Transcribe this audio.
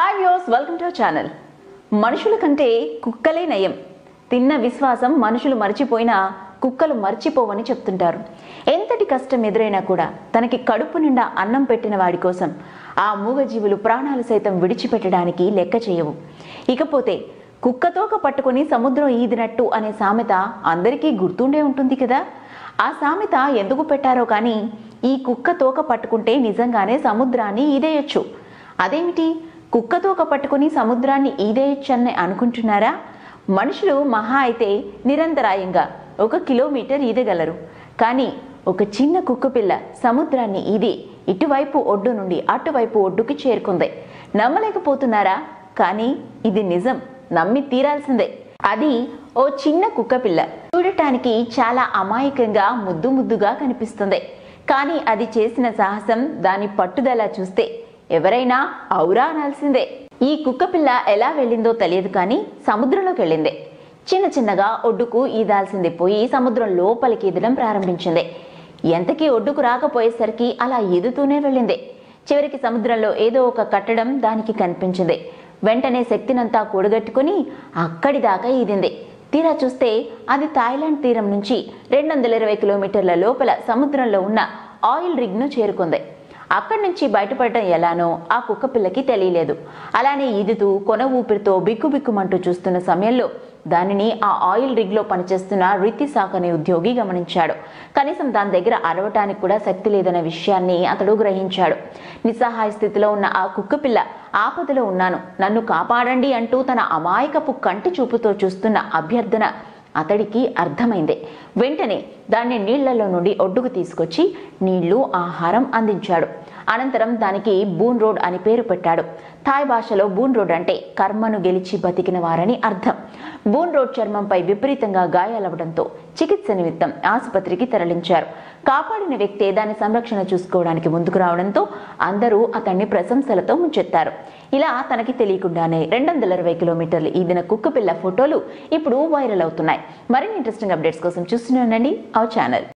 Hi viewers, welcome to our channel. మనుషుల కంటే కుక్కలే నయం. తిన్న విశ్వాసం మనుషులు మర్చిపోయినా కుక్కలు మర్చిపోవని చెప్తుంటారు. ఎంతటి కష్టం ఎదురైనా కూడా తనకి కడుపు నిండా అన్నం పెట్టిన వాడి కోసం ఆ మూగజీవులు ప్రాణాలు సైతం విడిచిపెట్టడానికి లెక్క చేయవు. ఇకపోతే కుక్కతోక పట్టుకుని సముద్రం ఈదినట్టు అనే సామెత అందరికీ గుర్తుండే ఉంటుంది కదా. ఆ సామెత ఎందుకు పెట్టారో కానీ ఈ కుక్క తోక పట్టుకుంటే నిజంగానే సముద్రాన్ని ఈదేయొచ్చు. అదేమిటి, కుక్కతోక పట్టుకుని సముద్రాన్ని ఈదేయొచ్చని అనుకుంటున్నారా? మనుషులు మహా అయితే నిరంతరాయంగా 1 కిలోమీటర్ ఈదగలరు. కానీ ఒక చిన్న కుక్కపిల్ల సముద్రాన్ని ఈది ఇటువైపు ఒడ్డు నుండి అటువైపు ఒడ్డుకి చేరుకుంది. నమ్మలేకపోతున్నారా? కానీ ఇది నిజం, నమ్మి తీరాల్సిందే. అది ఓ చిన్న కుక్కపిల్ల. చూడటానికి చాలా అమాయకంగా ముద్దు ముద్దుగా కనిపిస్తుంది. కానీ అది చేసిన సాహసం, దాని పట్టుదల చూస్తే ఎవరైనా ఔరా అనాల్సిందే. ఈ కుక్కపిల్ల ఎలా వెళ్ళిందో తెలియదు కానీ సముద్రంలోకి వెళ్ళింది. చిన్న చిన్నగా ఒడ్డుకు ఈదాల్సింది పోయి సముద్రం లోపలికి ఈదడం ప్రారంభించింది. ఎంతకీ ఒడ్డుకు రాకపోయేసరికి అలా ఈదుతూనే వెళ్ళింది. చివరికి సముద్రంలో ఏదో ఒక కట్టడం దానికి కనిపించింది. వెంటనే శక్తినంతా కూడగట్టుకుని అక్కడి దాకా ఈదింది. తీరా చూస్తే అది థాయిలాండ్ తీరం నుంచి 220 కిలోమీటర్ల లోపల సముద్రంలో ఉన్న ఆయిల్ రిగ్ను చేరుకుంది. అక్కడి నుంచి బయటపడటం ఎలానో ఆ కుక్కపిల్లకి తెలియలేదు. అలానే ఈదుతూ కొన ఊపిరితో బిక్కుబిక్కుమంటూ చూస్తున్న సమయంలో దానిని ఆ ఆయిల్ రిగ్ లో పనిచేస్తున్న రితిసాక్ అనే ఉద్యోగి గమనించాడు. కనీసం దాని దగ్గర అరవటానికి కూడా శక్తి లేదనే విషయాన్ని అతడు గ్రహించాడు. నిస్సహాయ స్థితిలో ఉన్న ఆ కుక్కపిల్ల ఆపదలో ఉన్నాను, నన్ను కాపాడండి అంటూ తన అమాయకపు కంటి చూపుతో చూస్తున్న అభ్యర్థన అతడికి అర్థమైంది. వెంటనే దాన్ని నీళ్లలో నుండి ఒడ్డుకు తీసుకొచ్చి నీళ్లు, ఆహారం అందించాడు. అనంతరం దానికి బూన్ రోడ్ అని పేరు పెట్టాడు. థాయ్ భాషలో బూన్ రోడ్ అంటే కర్మను గెలిచి బతికిన వారని అర్థం. బూన్ రోడ్ చర్మంపై విపరీతంగా గాయాలవడంతో చికిత్స నిమిత్తం ఆసుపత్రికి తరలించారు. కాపాడిన వ్యక్తే దాని సంరక్షణ చూసుకోవడానికి ముందుకు రావడంతో అందరూ అతన్ని ప్రశంసలతో ముంచెత్తారు. ఇలా తనకి తెలియకుండానే 220 కిలోమీటర్లు ఈదిన కుక్కపిల్ల ఫోటోలు ఇప్పుడు వైరల్ అవుతున్నాయి. మరిన్ని ఇంట్రెస్టింగ్ అప్డేట్స్ కోసం చూస్తూనే ఉండండి అవర్ ఛానల్.